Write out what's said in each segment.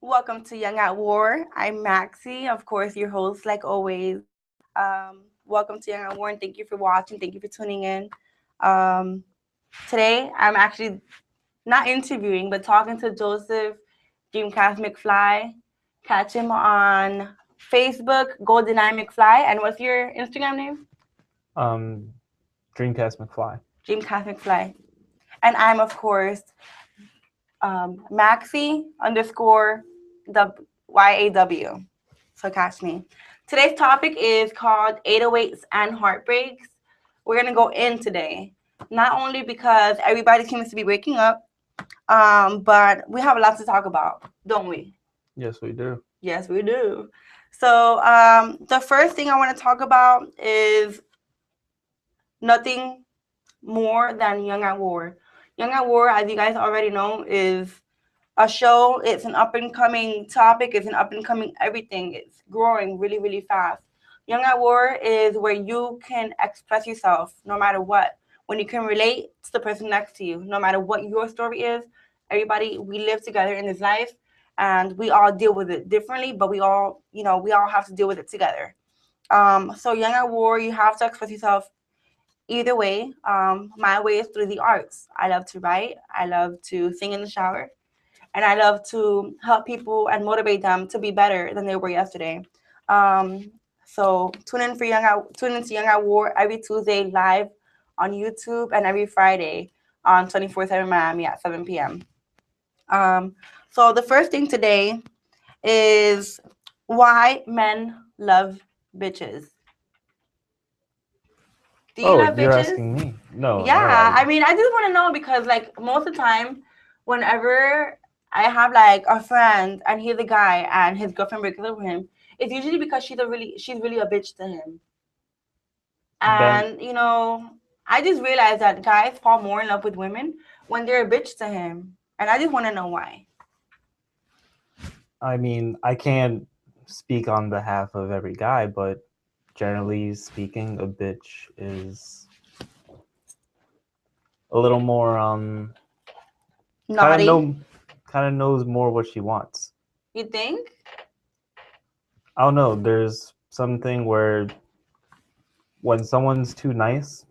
Welcome to Young at War. I'm Maxie, of course, your host, like always. Welcome to Young at War, and thank you for watching. Thank you for tuning in. Um, Today, I'm actually not interviewing, but talking to Joseph Dreamcast McFly. Catch him on Facebook, GoldenEye McFly. And what's your Instagram name? Um, Dreamcast McFly. Dreamcast McFly. And I'm, of course, Maxi underscore the YAW. So catch me. Today's topic is called 808s and heartbreaks. We're gonna go in today, not only because everybody seems to be waking up, but we have a lot to talk about, don't we? Yes, we do. Yes, we do. So the first thing I want to talk about is nothing more than Young at War. Young at War, as you guys already know, is a show. It's an up and coming topic. It's an up and coming everything. It's growing really, really fast. Young at War is where you can express yourself no matter what. When you can relate to the person next to you, no matter what your story is. Everybody, we live together in this life, and we all deal with it differently, but we all have to deal with it together. So Young at War, you have to express yourself either way. My way is through the arts. I love to write. I love to sing in the shower, and I love to help people and motivate them to be better than they were yesterday. Um, so tune into Young at War every Tuesday live on YouTube and every Friday on 24/7 Miami at 7 p.m. So the first thing today is why men love bitches. Do you Oh, love you're bitches? asking me? No, no. Yeah, I mean, I just want to know because, like, most of the time, whenever I have like a friend and he's a guy and his girlfriend breaks up with him, it's usually because she's really a bitch to him. Then And I just realized that guys fall more in love with women when they're a bitch to him, and I just want to know why. I mean, I can't speak on behalf of every guy, but generally speaking, a bitch is a little more kind of Naughty, know kind of knows more what she wants. you think? I don't know. There's something where when someone's too nice,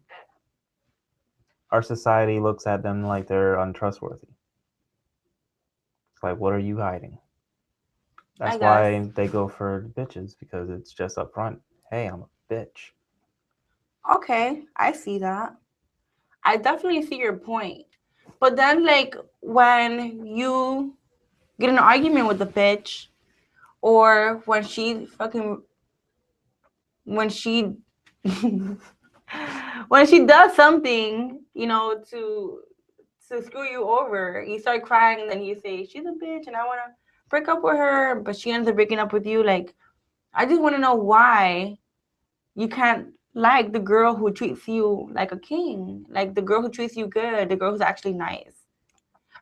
our society looks at them like they're untrustworthy. It's like, what are you hiding? I That's guess. why they go for bitches because it's just up front. Hey, I'm a bitch. Okay, I see that. I definitely see your point. But then, like, when you get in an argument with the bitch, or when she when she does something, to screw you over, you start crying and then you say she's a bitch and I want to break up with her, but she ends up breaking up with you. Like, I just want to know why you can't like the girl who treats you like a king, like the girl who treats you good, the girl who's actually nice.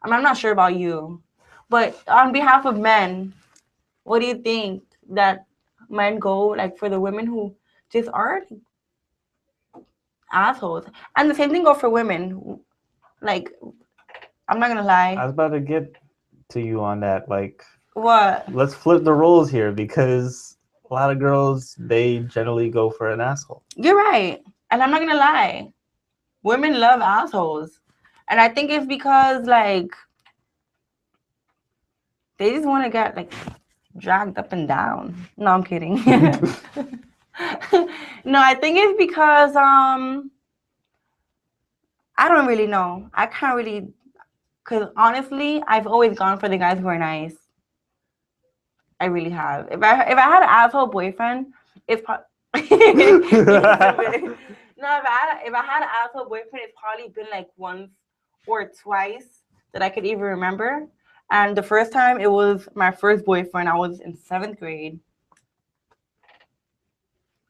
I mean, I'm not sure about you, but on behalf of men, what do you think that men go like for the women who just are assholes? And the same thing go for women. Like, I'm not gonna I lie. was about to get to you on that. Like, What? let's flip the roles here because a lot of girls they generally go for an asshole. You're right. And I'm not gonna lie. Women love assholes. And I think it's because like they just want to get like dragged up and down. No, I'm kidding. No, I think it's because I don't really know. I can't really, because honestly, I've always gone for the guys who are nice. I really have. If I had an asshole boyfriend, it's probably no. If I had an asshole boyfriend, it's probably been like once or twice that I could even remember. And the first time it was my first boyfriend. I was in seventh grade.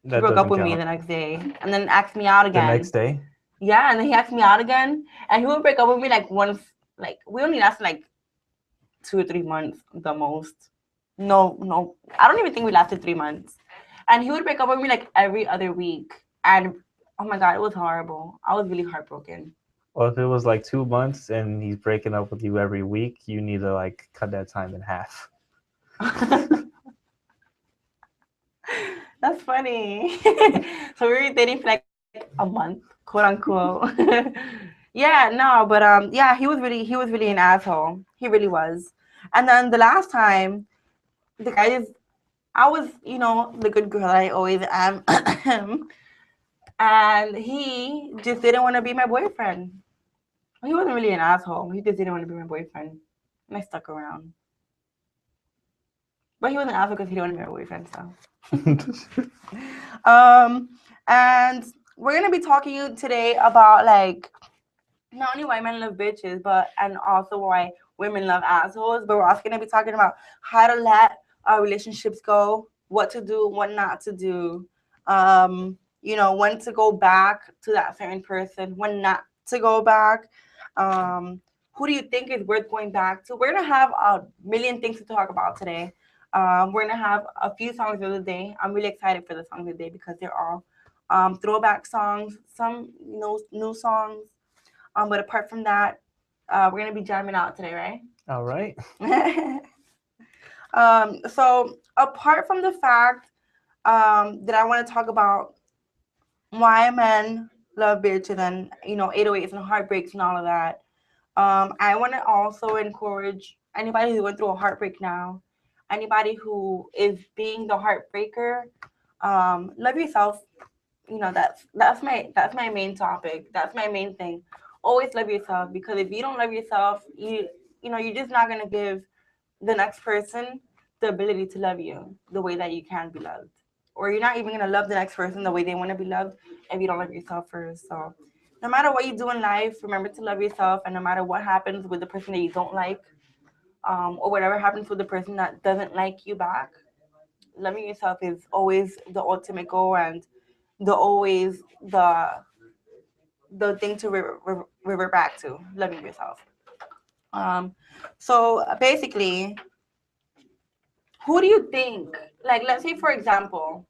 He That broke up doesn't with me count. the next day, and then asked me out The next again. day, Yeah, and then he asked me out again, and he would break up with me like once. Like we only lasted like 2 or 3 months the most. No, no, I don't even think we lasted 3 months. And he would break up with me like every other week. And oh my god, it was horrible. I was really heartbroken. well, if it was like 2 months and he's breaking up with you every week, you need to like cut that time in half. That's funny. So we were dating for like a month, quote unquote. Yeah, no, but yeah, he was really an asshole. He really was. And then the last time, the guy just, I was, the good girl I always am, and he just didn't want to be my boyfriend. He wasn't really an asshole. He just didn't want to be my boyfriend, and I stuck around. But he wasn't an asshole because he didn't want to be my boyfriend. So, and we're gonna be talking today about like not only why men love bitches, but and also why women love assholes. But we're also gonna be talking about how to let our relationships go, what to do, what not to do. When to go back to that certain person, when not to go back. Who do you think is worth going back to? We're gonna have a million things to talk about today. We're gonna have a few songs of the day. I'm really excited for the songs of the day because they're all throwback songs, some new songs. But apart from that, we're gonna be jamming out today, right? All right. So apart from the fact that I want to talk about why men love bitches and 808s and heartbreaks and all of that, I want to also encourage anybody who's going through a heartbreak now, anybody who is being the heartbreaker, love yourself. That's my main topic. That's my main thing. Always love yourself, because if you don't love yourself, you're just not gonna give the next person the ability to love you the way that you can be loved. Or you're not even gonna love the next person the way they want to be loved if you don't love yourself first. So no matter what you do in life, remember to love yourself, and no matter what happens with the person that you don't like, or whatever happens with the person that doesn't like you back, loving yourself is always the ultimate goal, and the thing to revert back to, loving yourself. So basically, who do you think, like, let's say for example,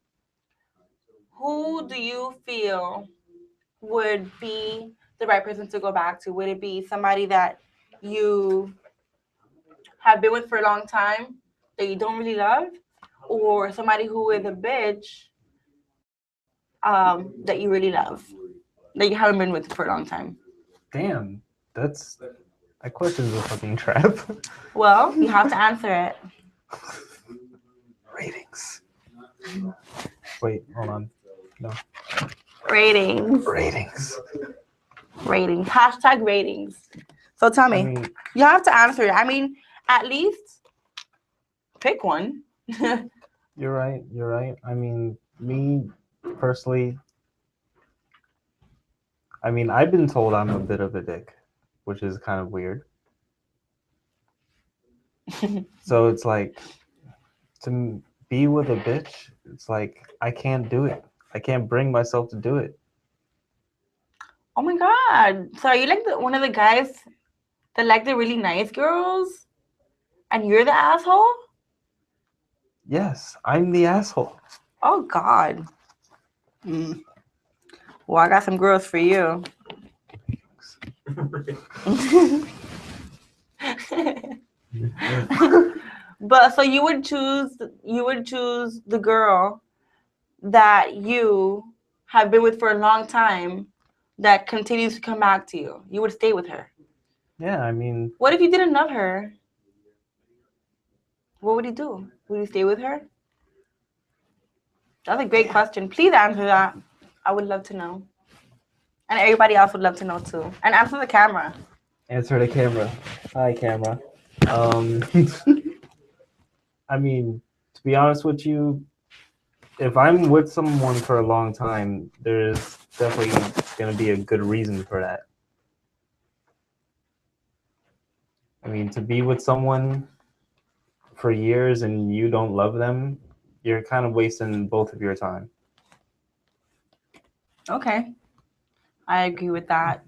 who do you feel would be the right person to go back to? Would it be somebody that you have been with for a long time that you don't really love, or somebody who is a bitch that you really love, that you haven't been with for a long time? Damn, that question is a fucking trap. Well, you have to answer it. Ratings. Wait, hold on. No. Ratings. Ratings. Hashtag ratings. So tell me, I mean, you have to answer it. I mean, at least pick one. you're right. I mean, me personally, I mean, I've been told I'm a bit of a dick, which is kind of weird. So it's like, to be with a bitch, it's like I can't do it. I can't bring myself to do it. Oh my god. So are you like one of the guys that like the really nice girls and you're the asshole? Yes, I'm the asshole. Oh god. Well, I got some girls for you. But so you would choose the girl that you have been with for a long time that continues to come back to you. You would stay with her. Yeah, I mean, What if you didn't love her? What would you do? Would you stay with her? That's a great question. Please answer that. I would love to know. And everybody else would love to know too. And answer the camera. answer the camera. Hi, camera. Um, I mean, to be honest with you, if I'm with someone for a long time, there's definitely going to be a good reason for that. I mean, to be with someone for years and you don't love them, you're kind of wasting both of your time. Okay. I agree with that.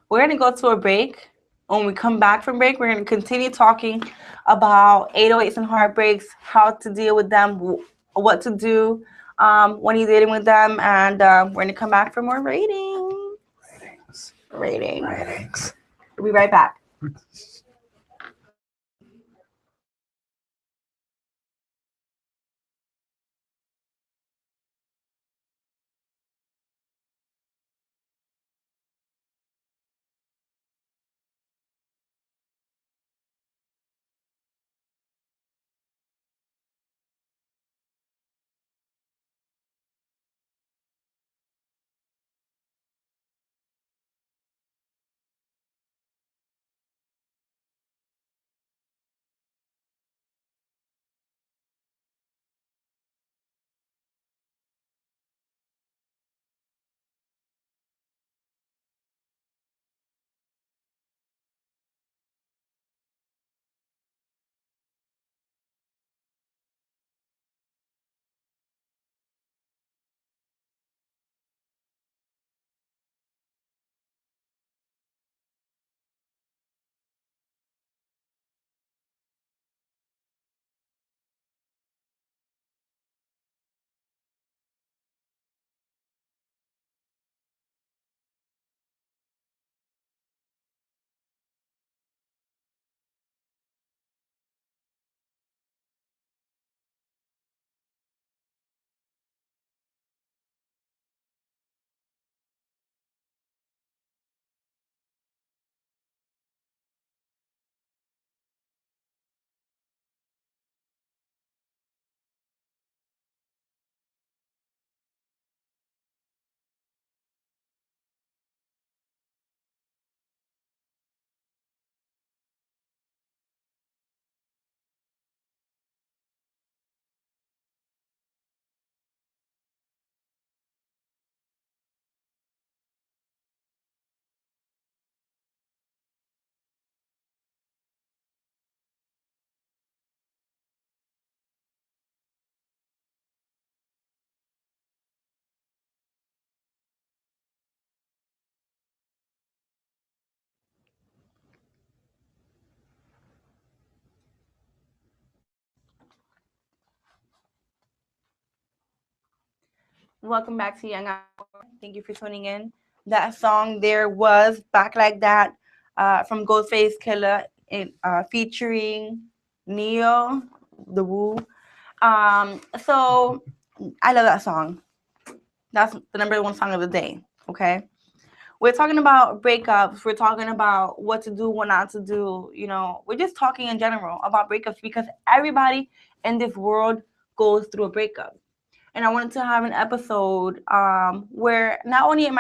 We're going to go to a break. When we come back from break, we're going to continue talking about 808s and heartbreaks, how to deal with them, what to do when you're dealing with them, and we're going to come back for more ratings. We'll be right back. Welcome back to Young Hour. Thank you for tuning in. That song there was Back Like That from Ghostface Killer featuring Neo, the Woo. So I love that song. That's the number one song of the day. Okay. We're talking about breakups. We're talking about what to do, what not to do. You know, we're just talking in general about breakups because everybody in this world goes through a breakup. And I wanted to have an episode where not only am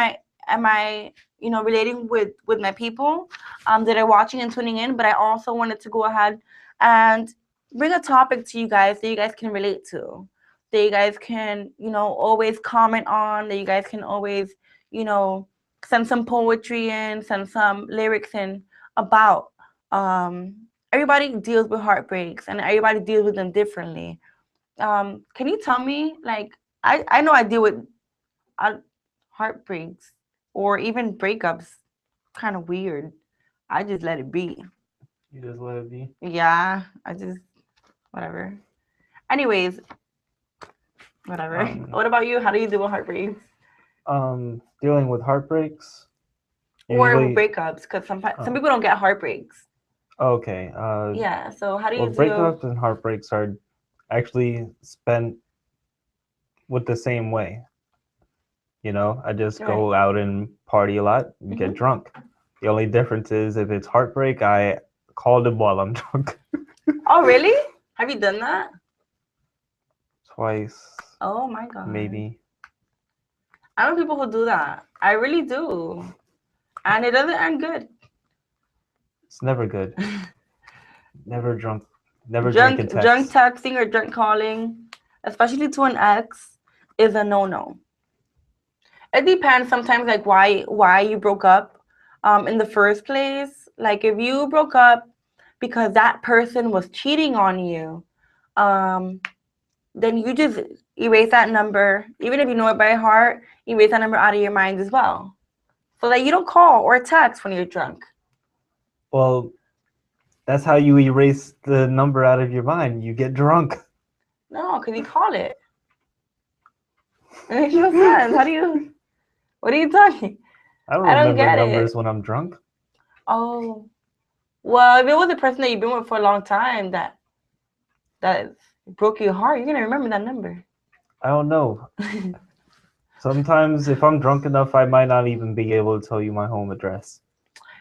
I relating with my people that are watching and tuning in, but I also wanted to go ahead and bring a topic to you guys that you guys can relate to, that you guys can always comment on, that you guys can always you know send some poetry in, send some lyrics in about. Everybody deals with heartbreaks and everybody deals with them differently. Can you tell me, like, I know I deal with uh, heartbreaks or even breakups, kind of weird. I just let it be. You just let it be. Yeah, I just whatever. Anyways, whatever. Um, What about you? How do you deal with heartbreaks Dealing with heartbreaks. or Usually, breakups? Because some oh, people don't get heartbreaks. okay. Yeah. So how do Well, you deal? breakups and heartbreaks are actually spent with the same way. I just Right. go out and party a lot and get Hmm. drunk. The only difference is if it's heartbreak, I called him while I'm drunk. Oh, really? Have you done that? Twice, Oh my God. maybe. I know people who do that. I really do. And it doesn't end good. It's never good. Never drunk. Never drink and Drunk text. texting or drunk calling, especially to an ex, is a no-no. It depends sometimes, like why you broke up in the first place. Like if you broke up because that person was cheating on you, um, then you just erase that number, even if you know it by heart, erase that number out of your mind as well. So that you don't call or text when you're drunk. Well, that's how you erase the number out of your mind. You get drunk. No, because you call it. It makes no sense. How do you? What are you talking? I don't I don't remember get it. numbers when I'm drunk. Oh, well, if it was a person that you've been with for a long time that broke your heart, you're gonna remember that number. I don't know. Sometimes, if I'm drunk enough, I might not even be able to tell you my home address.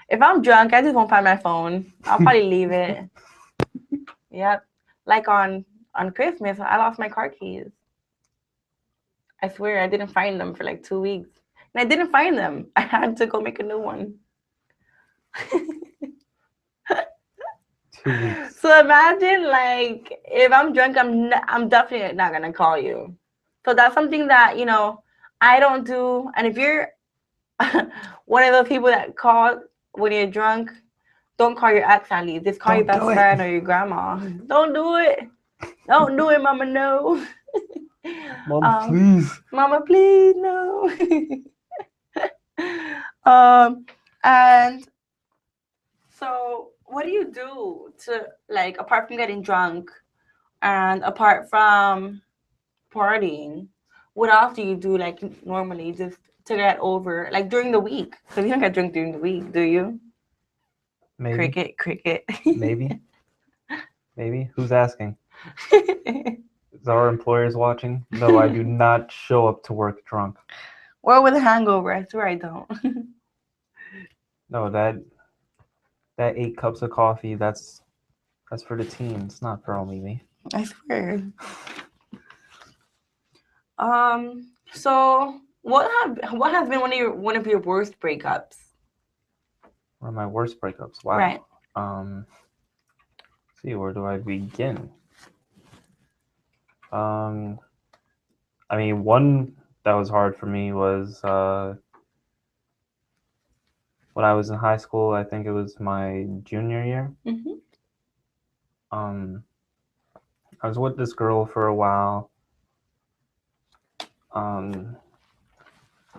If I'm drunk, I just won't find my phone. I'll probably leave it. Yep. Like on Christmas, I lost my car keys. I swear I didn't find them for like 2 weeks. And I didn't find them. I had to go make a new one. 2 weeks. So imagine, like, if I'm drunk, I'm definitely not gonna call you. So that's something that I don't do. And if you're one of those people that call when you're drunk, don't call your ex at least. Just call your Don't best do it. friend or your grandma. Don't do it. Don't do it, Mama. No. Mom, please. Mama, please no. um, and so, what do you do to, like, apart from getting drunk and apart from partying? What else do you do, like, normally, just to get over, like, during the week? Because you don't get drunk during the week, do you? Maybe. Cricket, cricket. Maybe. Maybe. Who's asking? Is our employers watching? No, I do not show up to work drunk. Or with a hangover. I swear I don't. No, that 8 cups of coffee, that's for the teens, not for only me. I swear. So what has been one of your worst breakups? One of my worst breakups. Wow. Right. See, where do I begin? Um, I mean, one that was hard for me was when I was in high school. I think it was my junior year. Mm-hmm. I was with this girl for a while.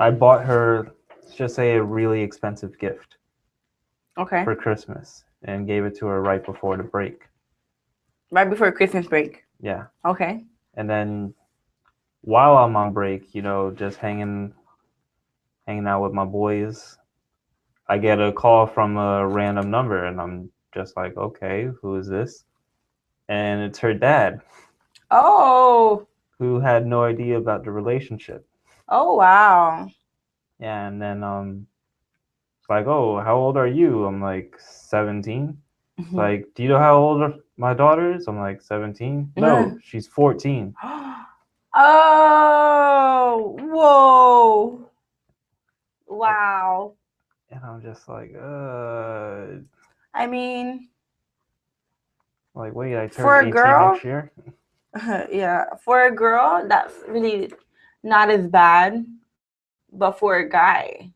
I bought her, let's just say, a really expensive gift Okay. for Christmas and gave it to her right before the break. Right before Christmas break. Yeah. Okay. And then while I'm on break, just hanging out with my boys, I get a call from a random number, and I'm just like, okay, who is this? And it's her dad, Oh, who had no idea about the relationship. oh wow. Yeah, and then it's like, oh, how old are you? I'm like 17. It's like, do you know how old my daughter is? I'm like 17. No, she's 14. Oh, whoa. Wow. And I'm just like, I mean, like, wait, I for turn a 18 girl, next year. yeah, for a girl, that's really not as bad, but for a guy,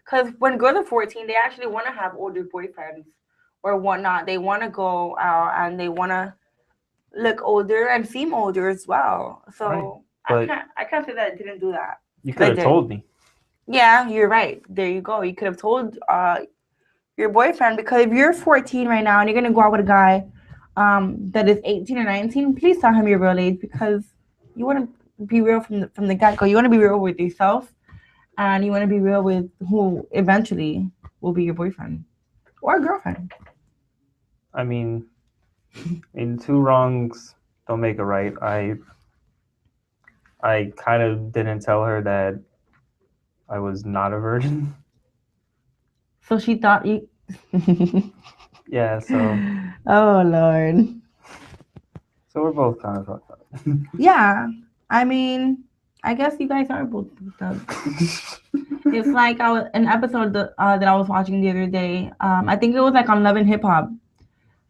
because when girls are 14, they actually want to have older boyfriends or whatnot. They want to go out and they want to look older and seem older as well. So Right. I But can't say that I didn't do that. you 'Cause I could have did. told me. Yeah, you're right. There you go. You could have told your boyfriend, because if you're 14 right now and you're gonna go out with a guy that is 18 or 19, please tell him your real age, because you want to be real from the get go. You want to be real with yourself, and you want to be real with who eventually will be your boyfriend or girlfriend. I mean, two wrongs don't make a right. I kind of didn't tell her that I was not a virgin. So she thought you. Yeah, so Oh Lord. we're both kind of fucked up. Yeah, I mean, I guess you guys are both stuff. It's like an episode that I was watching the other day. I think it was like on Love and Hip Hop.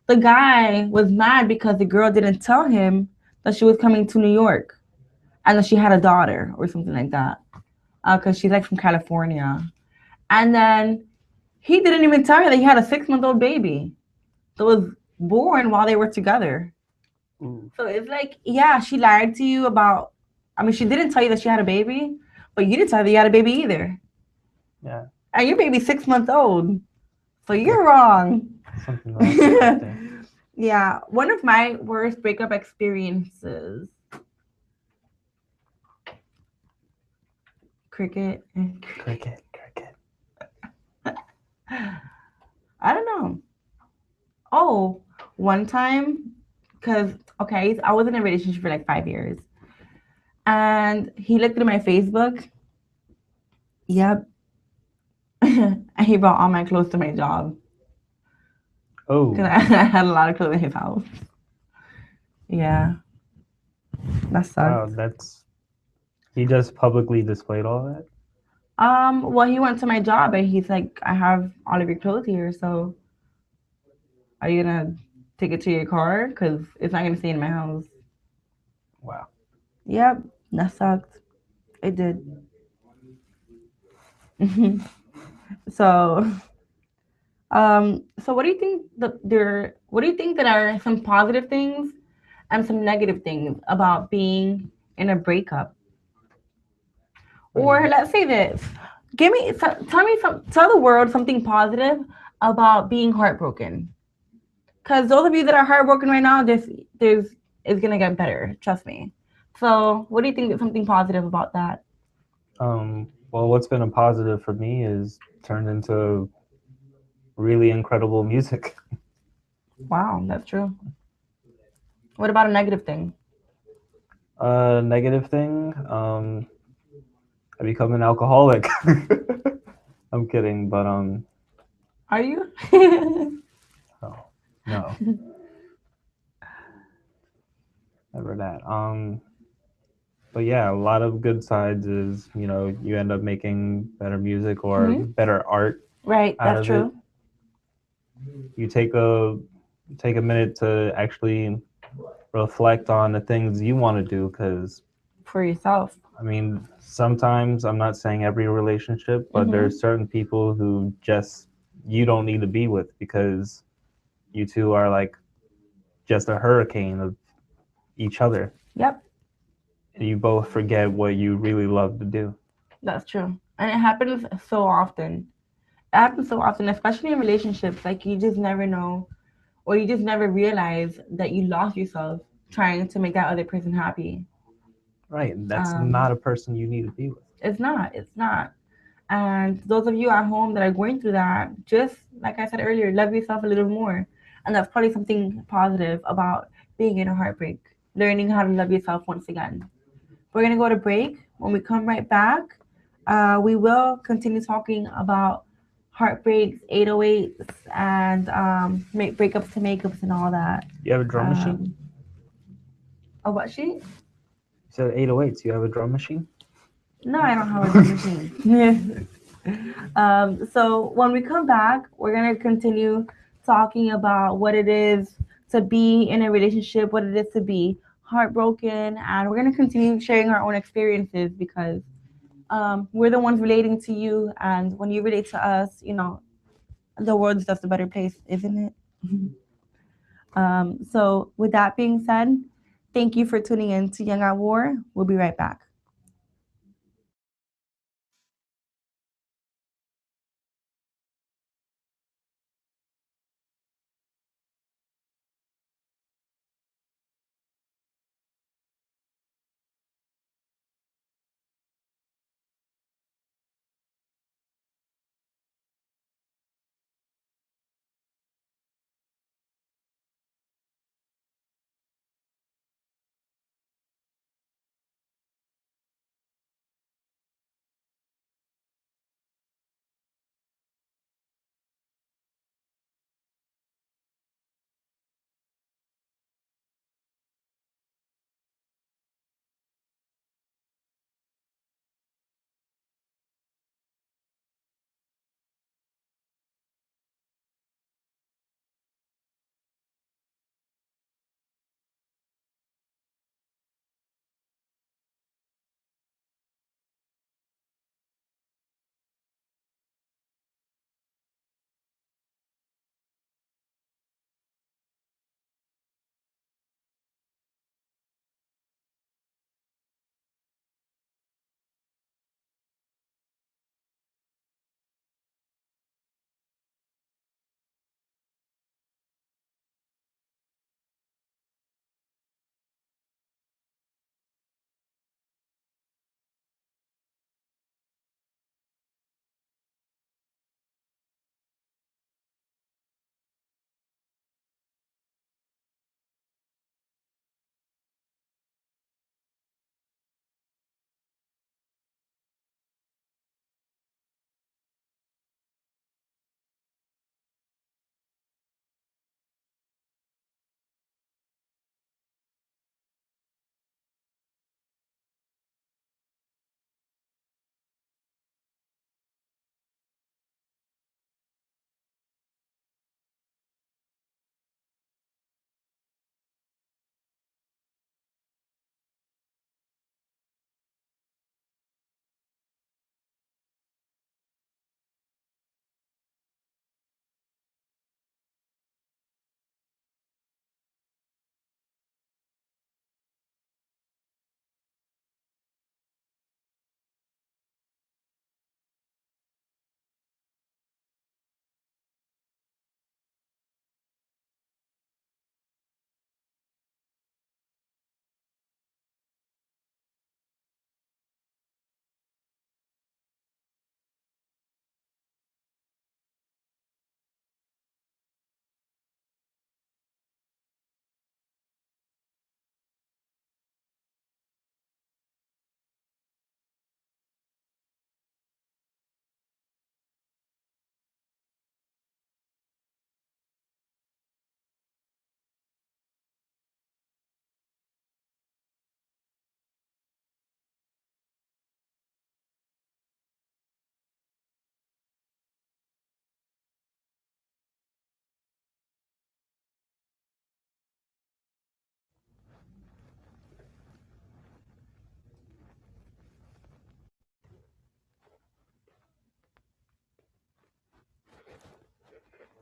The guy was mad because the girl didn't tell him that she was coming to New York and that she had a daughter or something like that. Because she's like from California, and then he didn't even tell her that he had a 6-month-old baby that was born while they were together. Ooh. So it's like, yeah, she lied to you about. I mean, she didn't tell you that she had a baby, but you didn't tell her that you had a baby either. Yeah. And your baby's 6 months old, so you're wrong. Something wrong with that there. Yeah, one of my worst breakup experiences. Cricket. Cricket. I don't know. Oh, one time, because, okay, I was in a relationship for like 5 years. And he looked at my Facebook. Yep. And he brought all my clothes to my job. Oh. Because I had a lot of clothes in his house. Yeah. That sucks. Wow, he just publicly displayed all that? Well, he went to my job and he's like, I have all of your clothes here, so are you gonna take it to your car? Because it's not gonna stay in my house. Wow. Yep, that sucked. It did. So, so what do you think what do you think that are some positive things and some negative things about being in a breakup? Or let's say this. Tell the world something positive about being heartbroken. Because those of you that are heartbroken right now, this is gonna get better. Trust me. So, what do you think is something positive about that? Well, what's been a positive for me is turned into really incredible music. Wow, that's true. What about a negative thing? Negative thing, I become an alcoholic. I'm kidding, but Are you? oh, no. Never that. But yeah, a lot of good sides is, you end up making better music or better art. Right, that's true. You take a minute to actually reflect on the things you want to do, because for yourself. I mean, sometimes, I'm not saying every relationship, but there's certain people who just you don't need to be with, because you two are like just a hurricane of each other. Yep. You both forget what you really love to do. That's true. And it happens so often. It happens so often, especially in relationships. Like, you just never know, or you just never realize that you lost yourself trying to make that other person happy. Right. That's Um, not a person you need to be with. it's not. It's not. And those of you at home that are going through that, just like I said earlier, love yourself a little more. And that's probably something positive about being in a heartbreak, learning how to love yourself once again. We're going to go to break. When we come right back, we will continue talking about heartbreaks, 808s, and make breakups to makeups and all that. You have a drum machine? Um, oh, what sheet? You said 808s. You have a drum machine? No, I don't have a drum machine. So when we come back, we're gonna continue talking about what it is to be in a relationship, what it is to be heartbroken, and we're gonna continue sharing our own experiences because we're the ones relating to you, and when you relate to us, the world is just a better place, isn't it? So with that being said, thank you for tuning in to Young at War. We'll be right back.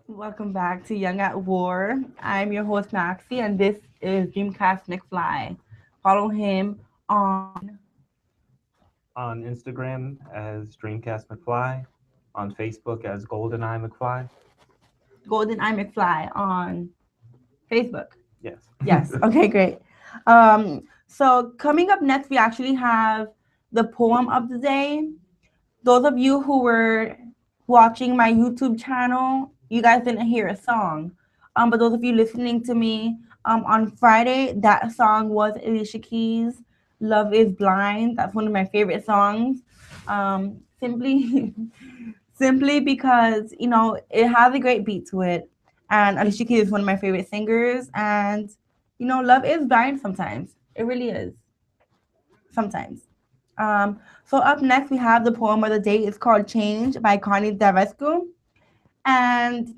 Welcome back to Young at War. I'm your host Maxie, and this is Dreamcast McFly. Follow him on On Instagram as Dreamcast McFly. On Facebook as GoldenEye McFly. Golden Eye McFly on Facebook. Yes. Yes. Okay, great. Um, So coming up next, we actually have the poem of the day. Those of you who were watching my YouTube channel, you guys didn't hear a song. But those of you listening to me on Friday, that song was Alicia Keys' "Love Is Blind." That's one of my favorite songs. Simply, simply because it has a great beat to it, and Alicia Keys is one of my favorite singers. And love is blind sometimes. It really is sometimes. So up next we have the poem of the day. It's called "Change" by Connie Davescu. And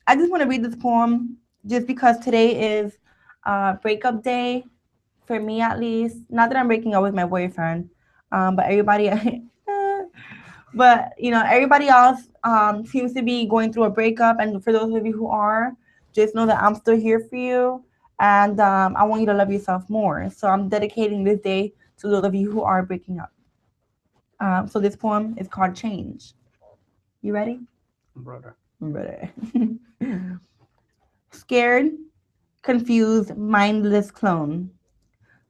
I just want to read this poem just because today is breakup day for me, at least. Not that I'm breaking up with my boyfriend, but everybody, but everybody else seems to be going through a breakup. And for those of you who are, just know that I'm still here for you, and I want you to love yourself more. So I'm dedicating this day to those of you who are breaking up. So this poem is called "Change." You ready? Brother. Ready. Scared, confused, mindless clone,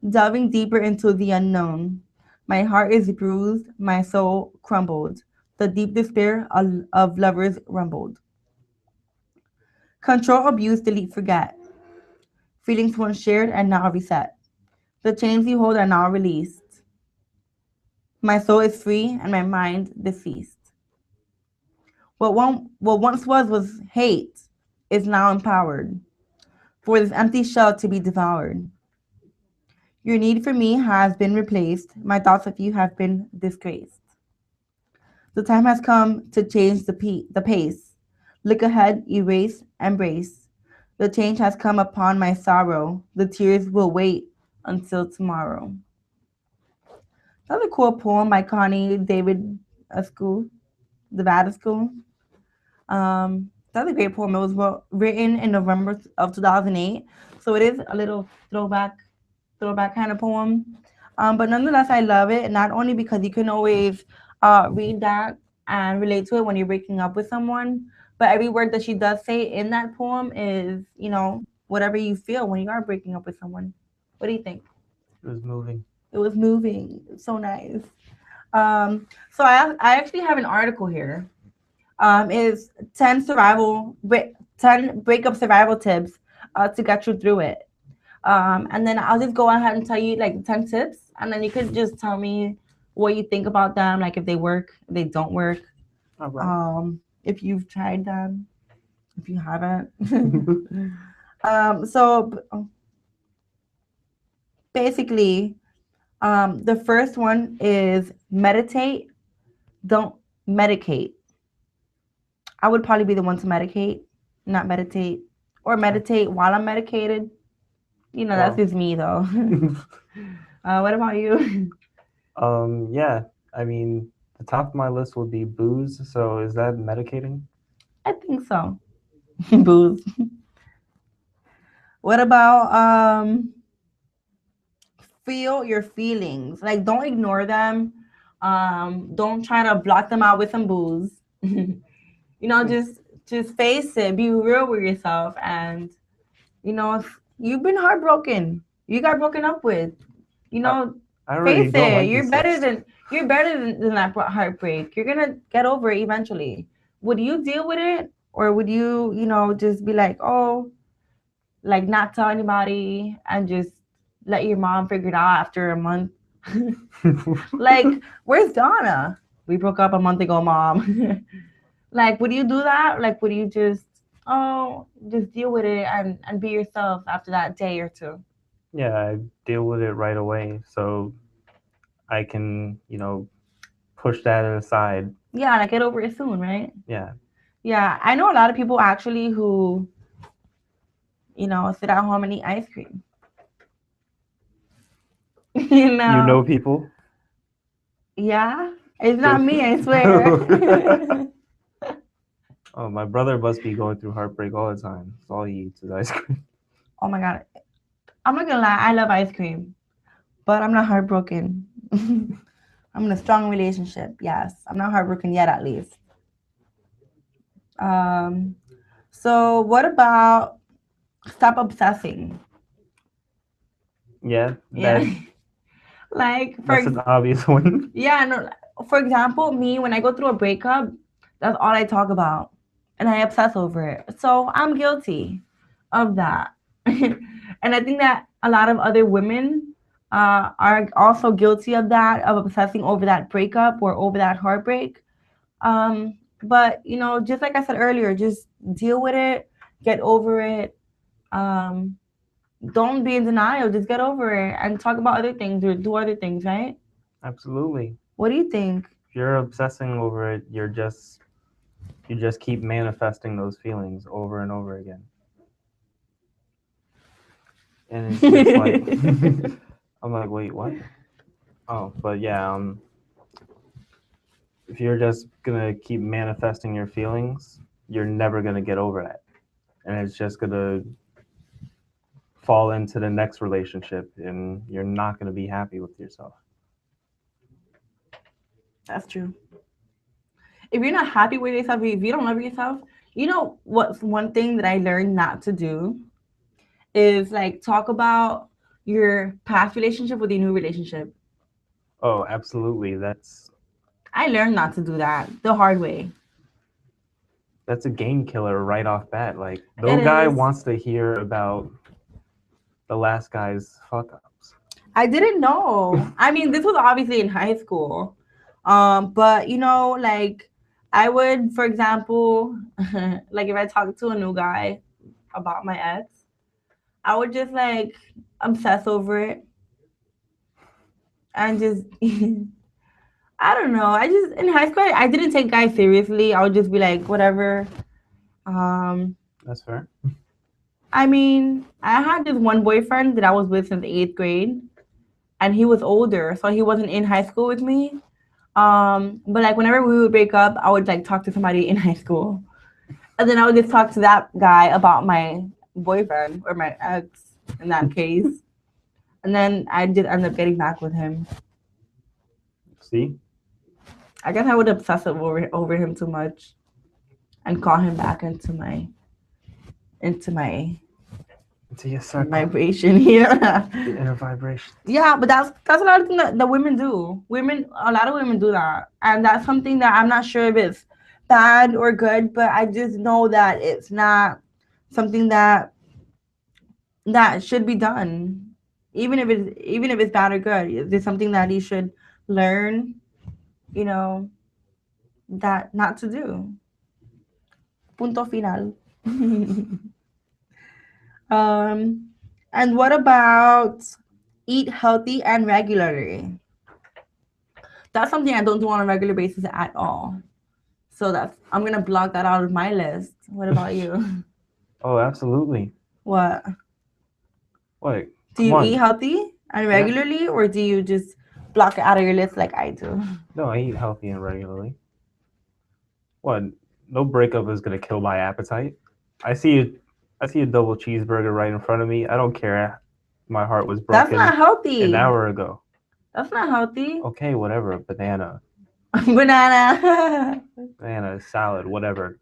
delving deeper into the unknown. My heart is bruised, my soul crumbled. The deep despair of lovers rumbled. Control, abuse, delete, forget. Feelings once shared and now reset. The chains you hold are now released. My soul is free and my mind deceased. What once was hate is now empowered for this empty shell to be devoured. Your need for me has been replaced. My thoughts of you have been disgraced. The time has come to change the pace. Look ahead, erase, embrace. The change has come upon my sorrow. The tears will wait until tomorrow. That's a cool poem by Connie David School, the Vada School. That's a great poem. It was written in November of 2008, so it is a little throwback kind of poem. But nonetheless, I love it. Not only because you can always read that and relate to it when you're breaking up with someone, but every word that she does say in that poem is, whatever you feel when you are breaking up with someone. What do you think? It was moving. It was moving. So nice. So I actually have an article here. Is 10 breakup survival tips to get you through it. And then I'll just go ahead and tell you like 10 tips, and then you could just tell me what you think about them, like if they work, if they don't work, All right. if you've tried them, if you haven't. So basically, the first one is meditate, don't medicate. I would probably be the one to medicate, not meditate, or meditate while I'm medicated. That's Well. just me though. What about you? Yeah. I mean, the top of my list would be booze. So is that medicating? I think so. Booze. What about feel your feelings? Like don't ignore them. Don't try to block them out with some booze. Just face it. Be real with yourself, and if you've been heartbroken. You got broken up with. You I, know, I already face don't it. like this list. You're better than that heartbreak. You're gonna get over it eventually. Would you deal with it, or would you, just be like, oh, like not tell anybody and just let your mom figure it out after a month? Like, where's Donna? We broke up a month ago, mom. Like, would you do that? Like, would you just deal with it and be yourself after that day or two? Yeah, I deal with it right away. So I can, push that aside. Yeah, like get over it soon, right? Yeah. Yeah, I know a lot of people actually who, sit at home and eat ice cream. you You know? know people? Yeah, it's not me, I swear. Oh, my brother must be going through heartbreak all the time. That's all he eats is ice cream. Oh my god, I'm not gonna lie, I love ice cream, but I'm not heartbroken. I'm in a strong relationship. Yes, I'm not heartbroken yet, at least. Um, so what about stop obsessing? Yeah, Yeah. Like that's an obvious one. yeah, no. For example, me when I go through a breakup, that's all I talk about, and I obsess over it. So I'm guilty of that, and I think that a lot of other women are also guilty of that, of obsessing over that breakup or over that heartbreak. But just like I said earlier, just deal with it, get over it. Um, don't be in denial. Just get over it and talk about other things or do other things, right? Absolutely. What do you think? If you're obsessing over it, you just keep manifesting those feelings over and over again. And it's just like I'm like, wait, what? Oh, but yeah, if you're just gonna keep manifesting your feelings, you're never gonna get over that. And it's just gonna fall into the next relationship and you're not gonna be happy with yourself. That's true. If you're not happy with yourself, if you don't love yourself, you know what's one thing that I learned not to do is like talk about your past relationship with your new relationship. Oh, absolutely. I learned not to do that the hard way. That's a game killer right off bat. Like It no guy is. wants to hear about the last guy's fuck ups. I didn't know. I mean, this was obviously in high school. But like I would, for example, like if I talk to a new guy about my ex, I would just like obsess over it and just I don't know. I just in high school I didn't take guys seriously. I would just be like whatever. Um, That's fair. I mean, I had this one boyfriend that I was with since eighth grade, and he was older, so he wasn't in high school with me. But like whenever we would break up, I would like talk to somebody in high school, and then I would just talk to that guy about my boyfriend or my ex in that case, and then I did end up getting back with him. See? I guess I would obsess over him too much and call him back into my Into your circle. vibration here. The inner vibration. Yeah, but that's a lot of things that women do. A lot of women do that, and that's something that I'm not sure if it's bad or good, but I just know that it's not something that should be done, even if it's bad or good. It's something that you should learn, you know, that not to do. Punto final. um, and what about eat healthy and regularly? That's something I don't do on a regular basis at all. So I'm gonna block that out of my list. What about you? Oh, absolutely. What? What? Do Come you on. eat healthy and Yeah. regularly, or do you just block it out of your list like I do? No, I eat healthy and regularly. What? No breakup is gonna kill my appetite. I see a, I see a double cheeseburger right in front of me. I don't care. My heart was That's broken not healthy. an hour ago. That's not healthy. Okay, whatever. Banana, Banana. banana salad, whatever.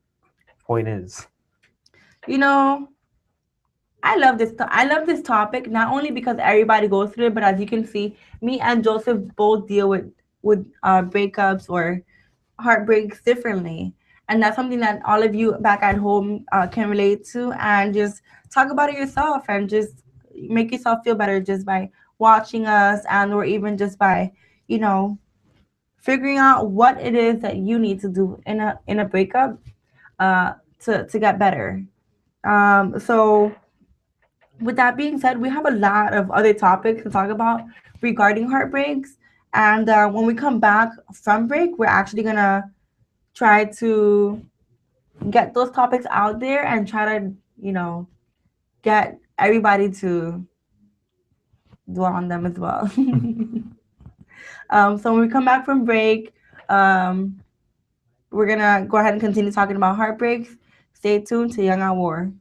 Point is, you know, I love this. I love this topic not only because everybody goes through it, but as you can see, me and Joseph both deal with breakups or heartbreaks differently. And that's something that all of you back at home can relate to, and just talk about it yourself and just make yourself feel better just by watching us, and or even just by, you know, figuring out what it is that you need to do in a breakup uh, to get better. So with that being said, we have a lot of other topics to talk about regarding heartbreaks. And when we come back from break, we're actually gonna try to get those topics out there and try to, get everybody to dwell on them as well. So when we come back from break, um, we're gonna go ahead and continue talking about heartbreaks. Stay tuned to Young at War.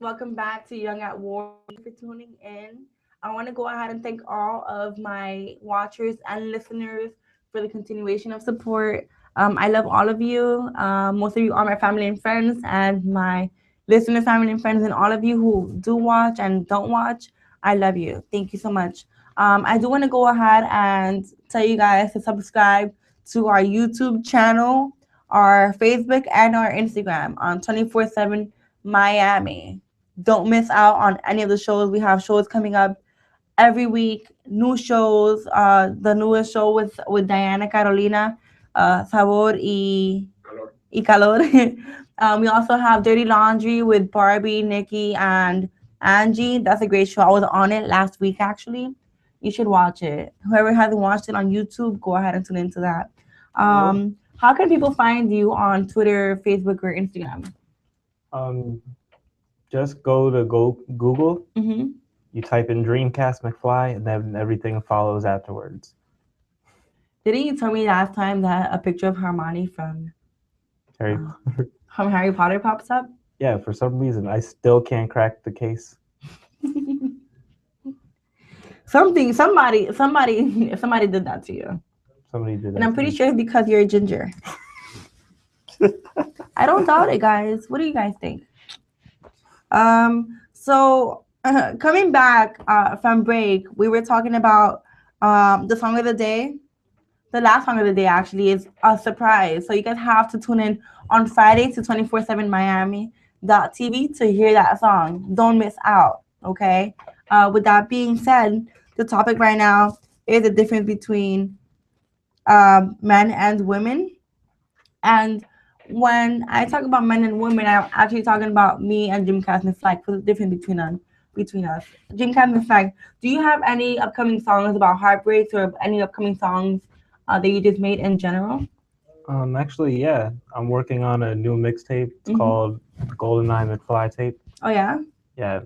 Welcome back to Young at War. Thank you for tuning in. I want to go ahead and thank all of my watchers and listeners for the continuation of support. I love all of you. Most of you are my family and friends, and my listeners, family and friends, and all of you who do watch and don't watch. I love you. Thank you so much. I do want to go ahead and tell you guys to subscribe to our YouTube channel, our Facebook, and our Instagram on 24/7 Miami. Don't miss out on any of the shows. We have shows coming up every week, new shows. The newest show with Diana Carolina, Sabor y Calor. We also have Dirty Laundry with Barbie, Nikki, and Angie. That's a great show. I was on it last week, actually. You should watch it. Whoever hasn't watched it on YouTube, go ahead and tune into that. How can people find you on Twitter, Facebook, or Instagram? Um, just go to Google. Mm-hmm. You type in Dreamcast McFly, and then everything follows afterwards. Didn't you tell me last time that a picture of Hermione from Harry Harry Potter pops up? Yeah, for some reason I still can't crack the case. somebody did that to you. Somebody did that. And I'm pretty sure it's because you're a ginger. I don't doubt it, guys. What do you guys think? So coming back from break, we were talking about the song of the day. The last song of the day actually is a surprise. So you guys have to tune in on Friday to 24/7 Miami.tv to hear that song. Don't miss out. Okay. With that being said, the topic right now is the difference between men and women. And when I talk about men and women, I'm actually talking about me and Jim Casman Flag for the difference between us. Jim Casman Flag, do you have any upcoming songs about heartbreaks or any upcoming songs that you just made in general? Actually, yeah, I'm working on a new mixtape. It's called GoldenEye McFly Tape. Oh yeah. Yeah,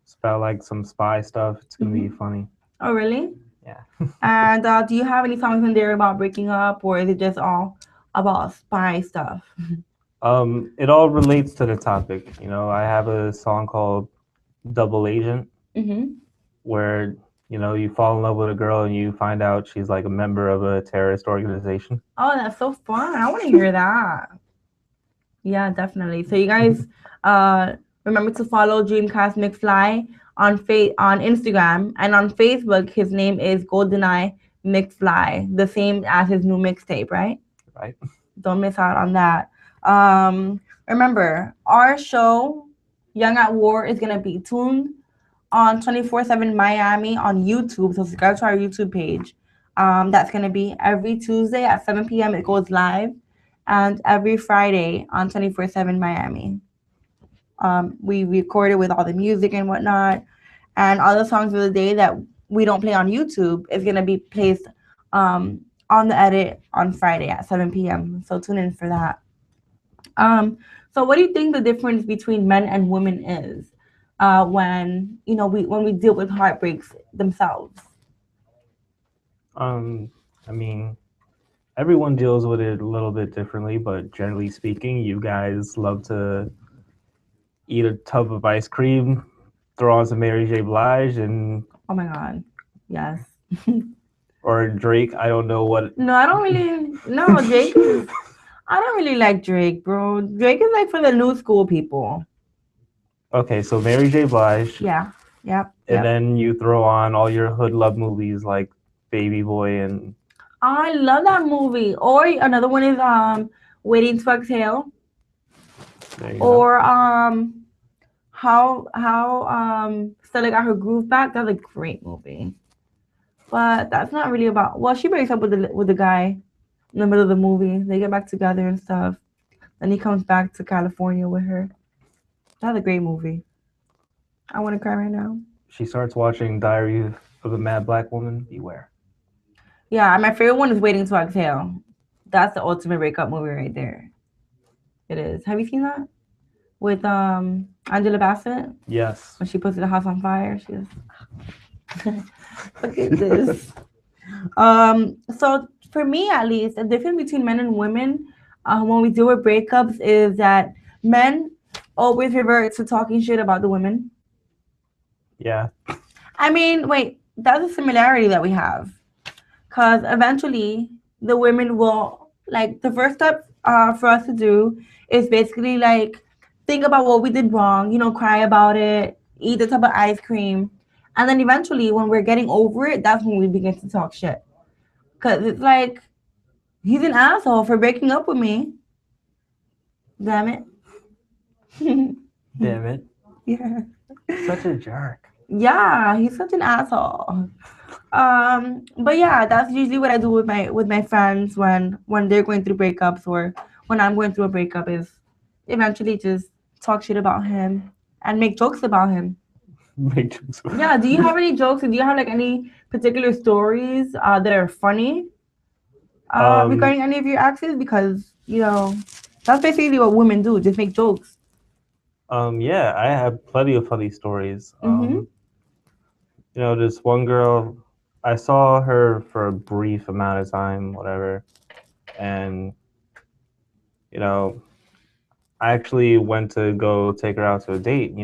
it's about like some spy stuff. It's gonna be funny. Oh really? Yeah. And do you have any songs in there about breaking up, or is it just all about spy stuff? It all relates to the topic. You know, I have a song called Double Agent, where you fall in love with a girl and you find out she's like a member of a terrorist organization. Oh, that's so fun! I want to hear that. Yeah, definitely. So you guys, remember to follow Dreamcast McFly on Instagram, and on Facebook. His name is GoldenEye McFly, the same as his new mixtape, right? Right. Don't miss out on that. Remember, our show, Young at War, is gonna be tuned on 24/7 Miami on YouTube. So subscribe to our YouTube page. That's gonna be every Tuesday at 7 p.m. It goes live, and every Friday on 24/7 Miami. We record it with all the music and whatnot, and all the songs of the day that we don't play on YouTube is gonna be placed on the edit on Friday at 7 p.m. So tune in for that. So what do you think the difference between men and women is when we deal with heartbreaks themselves? I mean, everyone deals with it a little bit differently, but generally speaking, you guys love to eat a tub of ice cream, throw on some Mary J. Blige, and oh my god, yes. Or Drake. I don't know what. No, I don't really. No, Drake. I don't really like Drake, bro. Drake is like for the new school people. Okay, so Mary J. Blige. Yeah. Yep. And then you throw on all your hood love movies like Baby Boy and. I love that movie. Or another one is Waiting to Exhale. Or how Stella Got Her Groove Back. That's a great movie. But that's not really about. Well, she breaks up with the guy in the middle of the movie. They get back together and stuff. Then he comes back to California with her. That's a great movie. I want to cry right now. She starts watching Diary of a Mad Black Woman. Beware. Yeah, my favorite one is Waiting to Exhale. That's the ultimate breakup movie right there. It is. Have you seen that? With Angela Bassett? Yes. When she puts the house on fire, she's look at this. So for me at least, the difference between men and women when we deal with breakups is that men always revert to talking shit about the women? Yeah. I mean, wait, that's a similarity that we have. Because eventually the women will, like, the first step for us to do is basically like think about what we did wrong, cry about it, eat the type of ice cream. And then eventually, when we're getting over it, that's when we begin to talk shit. Because it's like, he's an asshole for breaking up with me. Damn it. Damn it. Yeah. Such a jerk. Yeah, he's such an asshole. But yeah, that's usually what I do with my friends when they're going through breakups or when I'm going through a breakup is eventually just talk shit about him and make jokes about him. Make jokes. Yeah, do you have any jokes? Do you have like any particular stories that are funny regarding any of your exes? Because that's basically what women do, just make jokes. Yeah, I have plenty of funny stories. Mm-hmm. This one girl, I saw her for a brief amount of time, whatever, and you know, I actually went to go take her out to a date.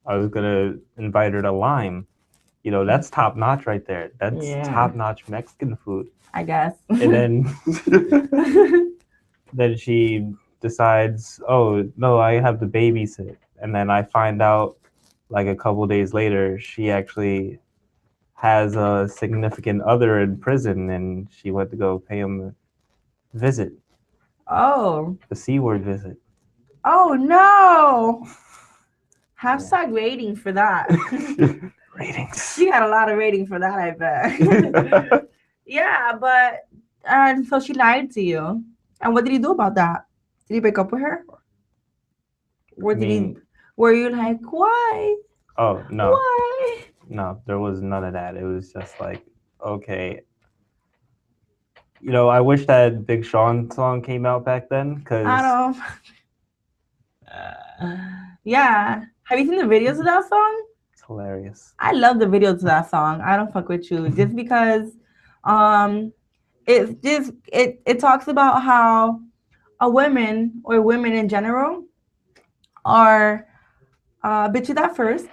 I was gonna invite her to Lime. That's top notch right there. That's Yeah, top notch Mexican food. I guess. And then she decides, oh no, I have to babysit. And then I find out like a couple days later, she actually has a significant other in prison, and she went to go pay him a visit, Oh. the C word visit. Oh no. Hashtag rating for that. Ratings. She got a lot of rating for that, I bet. Yeah, but and so she lied to you. And what did he do about that? Did he break up with her? Or I did he mean, were you like, why? oh no, Why? no, there was none of that. It was just like, okay, I wish that Big Sean song came out back then, I because don't yeah. Have you seen the videos of that song? it's hilarious. I love the videos of that song. I don't fuck with you. Just because um it talks about how a women or women in general are bitches at first,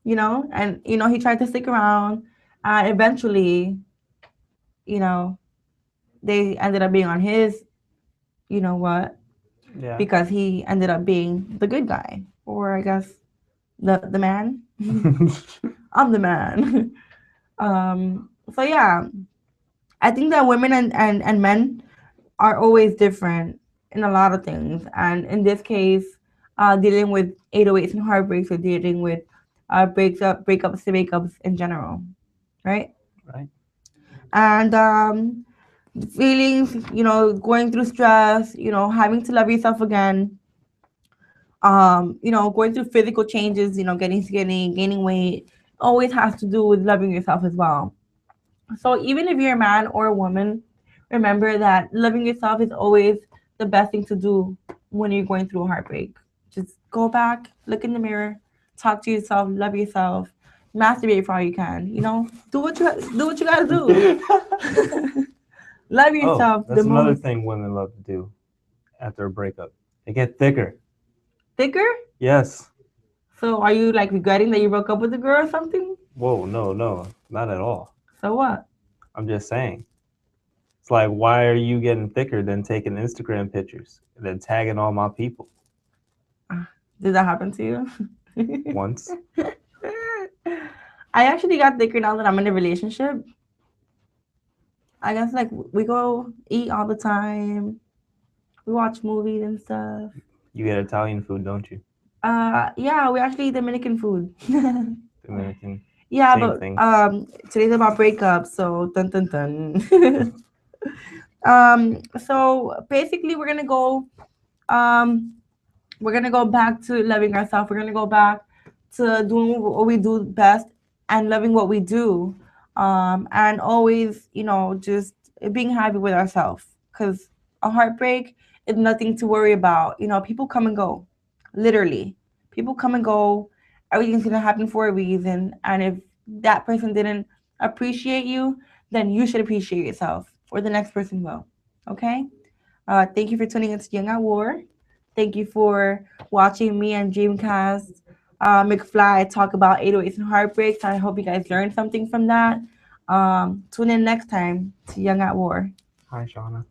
and he tried to stick around. Eventually, you know, they ended up being on his, what, Yeah. because he ended up being the good guy, or I guess the man. I'm the man. So yeah, I think that women and men are always different in a lot of things. And in this case, dealing with 808s and heartbreaks or dealing with breakups and breakups in general, right? Right. And feelings, going through stress, having to love yourself again, going through physical changes, getting skinny, gaining weight, always has to do with loving yourself as well. So even if you're a man or a woman, remember that loving yourself is always the best thing to do when you're going through a heartbreak. Just go back, look in the mirror, talk to yourself, love yourself, masturbate for all you can. Do what you gotta do. Love Oh, yourself the that's another most. thing women love to do after a breakup. They get thicker. Thicker. Yes. So are you like regretting that you broke up with a girl or something? Whoa, no, not at all. So what? I'm just saying. It's like, why are you getting thicker than taking Instagram pictures and then tagging all my people Did that happen to you? once? I actually got thicker now that I'm in a relationship. I guess like we go eat all the time. We watch movies and stuff. You get Italian food, don't you? Yeah, we actually eat Dominican food. Dominican. Yeah, Same but thing. today's about breakups, so dun dun dun. So basically um we're gonna go back to loving ourselves. We're gonna go back to doing what we do best and loving what we do. And always, just being happy with ourselves. Because a heartbreak is nothing to worry about. People come and go, literally. People come and go. Everything's gonna happen for a reason. And if that person didn't appreciate you, then you should appreciate yourself, or the next person will. Okay. Thank you for tuning into Young at War. Thank you for watching me and Dreamcast McFly talk about 808s and heartbreaks. I hope you guys learned something from that. Tune in next time to Young at War. Hi, Shauna.